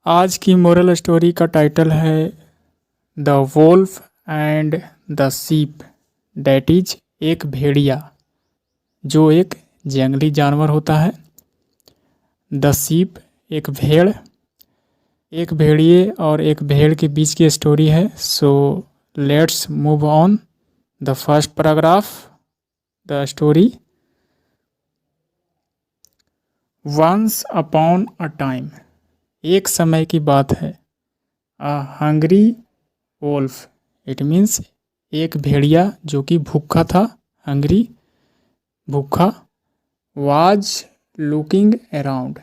आज की moral story का टाइटल है the Wolff and the ship. That is एक भेड़िया जो एक जंगली जानवर होता है। द सीप एक भेड़, एक भेड़िए और एक भेड़ के बीच की स्टोरी है। So let's move on the first paragraph the story. Once upon a time, एक समय की बात है। A hungry wolf, it means एक भेड़िया जो कि भूखा था। हंग्री, भूखा। वाज लुकिंग अराउंड,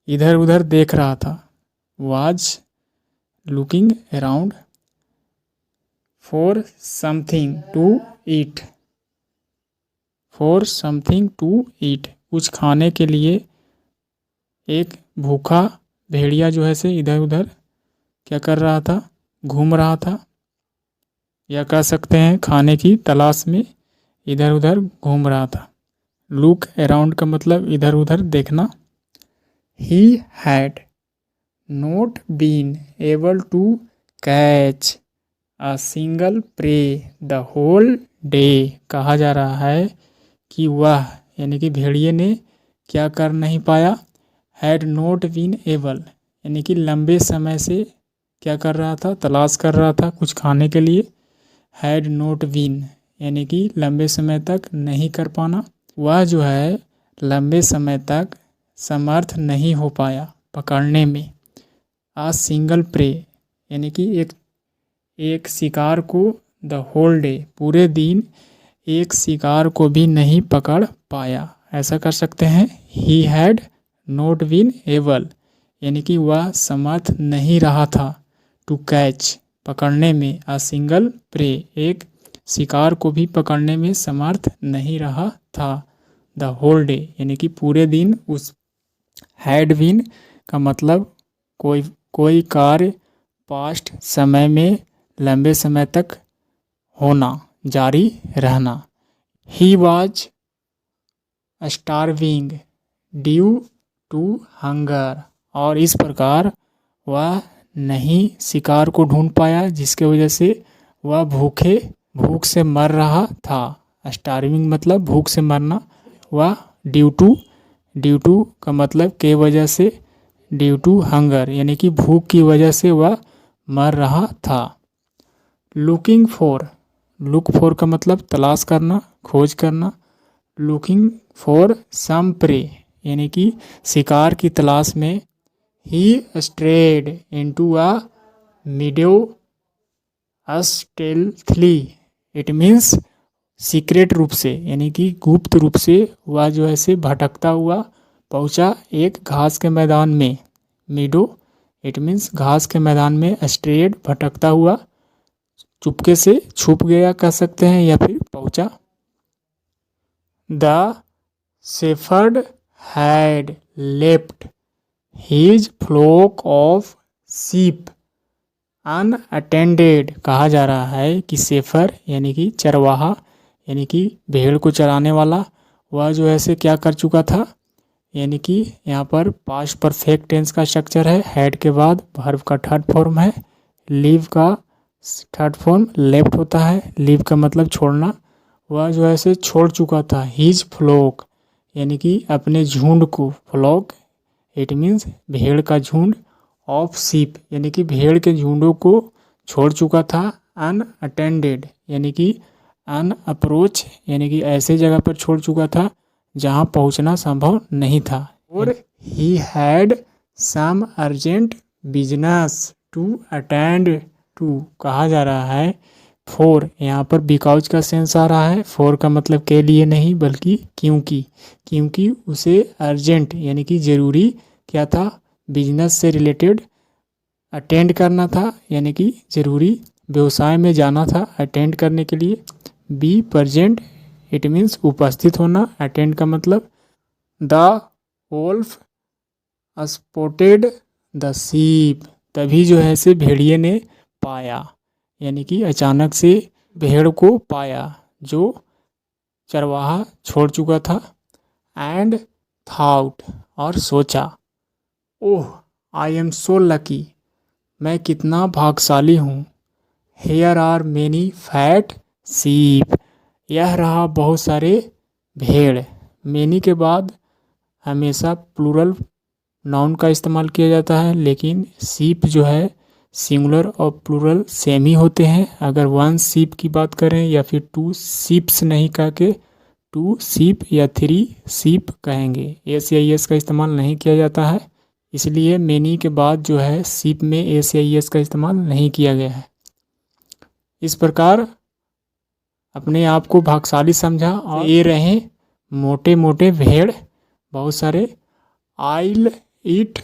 इधर उधर देख रहा था। Was looking around for something to eat, for something to eat, कुछ खाने के लिए। एक भूखा भेड़िया जो है से इधर उधर क्या कर रहा था, घूम रहा था, या कह सकते हैं खाने की तलाश में इधर उधर घूम रहा था। लुक अराउंड का मतलब इधर उधर देखना। He had not been able to catch a single prey the whole day. कहा जा रहा है कि वह यानी कि भेड़िए ने क्या कर नहीं पाया। हैड नॉट बीन एबल यानी कि लंबे समय से क्या कर रहा था, तलाश कर रहा था कुछ खाने के लिए। हैड नॉट बीन यानी कि लंबे समय तक नहीं कर पाना। वह जो है लंबे समय तक समर्थ नहीं हो पाया पकड़ने में। आ सिंगल प्रे यानी कि एक शिकार को, द होल डे पूरे दिन एक शिकार को भी नहीं पकड़ पाया। ऐसा कर सकते हैं, he had not been able यानी कि वह समर्थ नहीं रहा था, टू कैच पकड़ने में, अ सिंगल प्रे एक शिकार को भी पकड़ने में समर्थ नहीं रहा था। द होल डे यानी कि पूरे दिन। उस हैड बीन का मतलब कोई कार्य पास्ट समय में लंबे समय तक होना, जारी रहना। He was starving due to hunger, और इस प्रकार वह नहीं शिकार को ढूंढ पाया जिसके वजह से वह भूख से मर रहा था। स्टारविंग मतलब भूख से मरना। वह ड्यू टू का मतलब के वजह से, ड्यू टू हंगर यानी कि भूख की वजह से वह मर रहा था। लुकिंग फॉर, लुक फॉर का मतलब तलाश करना, खोज करना। लुकिंग फॉर सम प्रे यानी कि शिकार की तलाश में। He strayed into a meadow stealthily, it means secret रूप से यानी कि गुप्त रूप से वह जो है से भटकता हुआ पहुंचा एक घास के मैदान में। मीडो इट मीन्स घास के मैदान में। स्ट्रेड भटकता हुआ, चुपके से छुप गया कह सकते हैं, या फिर पहुंचा। The shepherd had left his fluke of सीप अनअटेंडेड। कहा जा रहा है कि शेफर यानी कि चरवाहा यानी कि भेड़ को चराने वाला, वह जो है से क्या कर चुका था, यानी कि यहाँ पर पास्ट परफेक्ट टेंस का स्ट्रक्चर है। हैड के बाद वर्ब का थर्ड फॉर्म है। लीव का थर्ड फॉर्म लेफ्ट होता है। लीव का मतलब छोड़ना। वह जो है से छोड़ चुका था। हिज फ्लोक यानी कि अपने झुंड को, फ्लॉक इट मीन्स भेड़ का झुंड, ऑफ सीप यानी कि भेड़ के झुंडों को छोड़ चुका था। अनअटेंडेड यानी कि अनअप्रोच यानी कि ऐसे जगह पर छोड़ चुका था जहां पहुंचना संभव नहीं था। और he had some urgent business to attend to. कहा जा रहा है फॉर, यहाँ पर बिकॉज का सेंस आ रहा है। फॉर का मतलब के लिए नहीं बल्कि क्योंकि उसे अर्जेंट यानी कि ज़रूरी क्या था, बिजनेस से रिलेटेड अटेंड करना था यानी कि ज़रूरी व्यवसाय में जाना था अटेंड करने के लिए। बी प्रेजेंट इट मीन्स उपस्थित होना। अटेंड का मतलब। The Wolff spotted the ship, तभी जो है से भेड़िए ने पाया यानी कि अचानक से भेड़ को पाया जो चरवाहा छोड़ चुका था। एंड थाउट और सोचा, ओह आई एम सो लकी, मैं कितना भाग्यशाली हूँ। हेयर आर मेनी फैट सीप, यह रहा बहुत सारे भेड़। मेनी के बाद हमेशा प्लूरल नाउन का इस्तेमाल किया जाता है, लेकिन सीप जो है सिंगुलर और प्लूरल सेम ही होते हैं। अगर वन सीप की बात करें या फिर टू सीप्स नहीं कह के टू सीप या थ्री सीप कहेंगे। एस या एस का इस्तेमाल नहीं किया जाता है, इसलिए मेनी के बाद जो है सीप में एस या एस का इस्तेमाल नहीं किया गया है। इस प्रकार अपने आप को भाग्यशाली समझा और ये रहे मोटे मोटे भेड़ बहुत सारे। I'll eat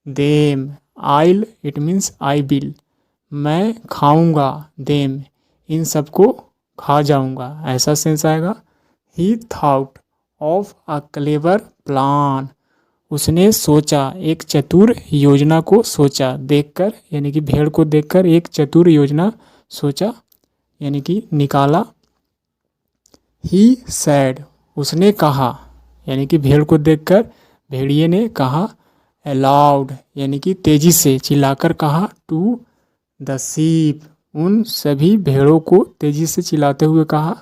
them, I'll it means I will, मैं खाऊंगा, देम इन सबको खा जाऊंगा, ऐसा सेंस आएगा। ही thought of a clever plan, उसने सोचा, एक चतुर योजना को सोचा, देखकर यानी कि भेड़ को देखकर एक चतुर योजना सोचा यानी कि निकाला। ही सैड, उसने कहा यानी कि भेड़ को देखकर भेड़िए ने कहा। अलाउड यानी कि तेजी से चिल्लाकर कहा। टू द शीप, उन सभी भेड़ों को तेजी से चिल्लाते हुए कहा।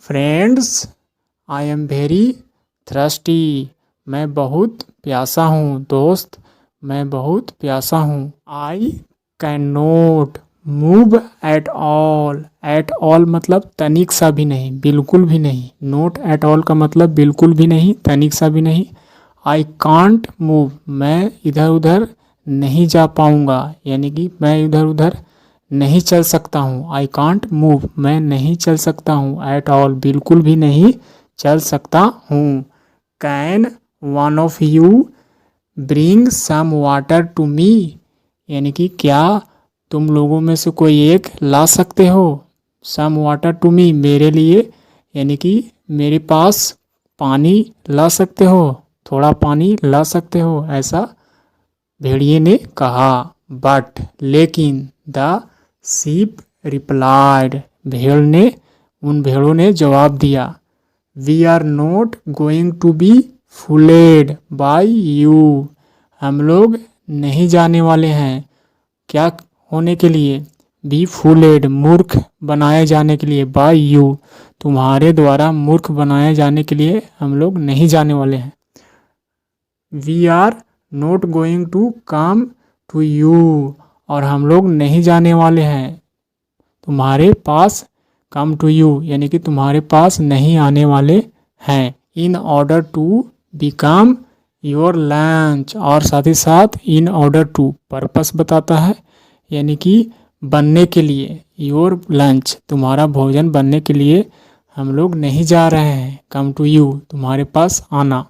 Friends I am very thirsty, मैं बहुत प्यासा हूँ। दोस्त मैं बहुत प्यासा हूँ। I can note move at all, at all मतलब तनिक सा भी नहीं, बिल्कुल भी नहीं। नोट एट ऑल का मतलब बिल्कुल भी नहीं, तनिक सा भी नहीं। आई कांट मूव, मैं इधर उधर नहीं जा पाऊँगा यानी कि मैं इधर उधर नहीं चल सकता हूँ। आई कांट मूव, मैं नहीं चल सकता हूँ। एट ऑल बिल्कुल भी नहीं चल सकता हूँ। Can one of you bring some water to me, यानी कि क्या तुम लोगों में से कोई एक ला सकते हो सम वाटर टू मी, मेरे लिए, यानी कि मेरे पास पानी ला सकते हो, थोड़ा पानी ला सकते हो, ऐसा भेड़िए ने कहा। बट लेकिन द शीप रिप्लाइड, उन भेड़ों ने जवाब दिया। We are not going to be fooled by you, हम लोग नहीं जाने वाले हैं क्या होने के लिए, बी फूलेड मूर्ख बनाए जाने के लिए, बाय यू तुम्हारे द्वारा मूर्ख बनाए जाने के लिए हम लोग नहीं जाने वाले हैं। We are not going to come to you, और हम लोग नहीं जाने वाले हैं तुम्हारे पास, कम टू यू यानी कि तुम्हारे पास नहीं आने वाले हैं। In order to become your lunch, और साथ ही साथ इन ऑर्डर टू पर्पस बताता है यानी कि बनने के लिए, योर लंच तुम्हारा भोजन बनने के लिए हम लोग नहीं जा रहे हैं, कम टू यू तुम्हारे पास आना।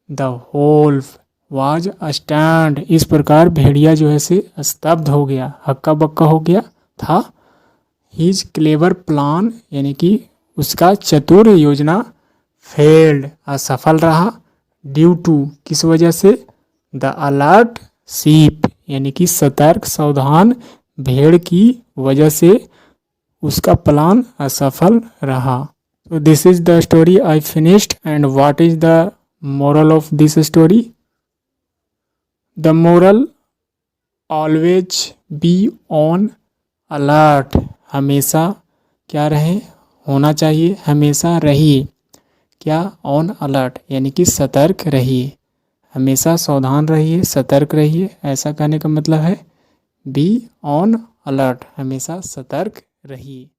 द वोल्फ वाज स्टैंड, इस प्रकार भेड़िया जो है से स्तब्ध हो गया, हक्का बक्का हो गया था। हिज क्लेवर प्लान यानी कि उसका चतुर योजना फेल्ड असफल रहा। ड्यू टू किस वजह से, द अलर्ट शीप यानी कि सतर्क सावधान भेड़ की वजह से उसका प्लान असफल रहा। तो this is the story I finished, and what is the moral of this story. The moral, always be on alert, हमेशा क्या रहे, होना चाहिए, हमेशा रहिए क्या, ऑन अलर्ट यानी कि सतर्क रहिए, हमेशा सावधान रहिए, सतर्क रहिए, ऐसा कहने का मतलब है बी ऑन अलर्ट, हमेशा सतर्क रहिए।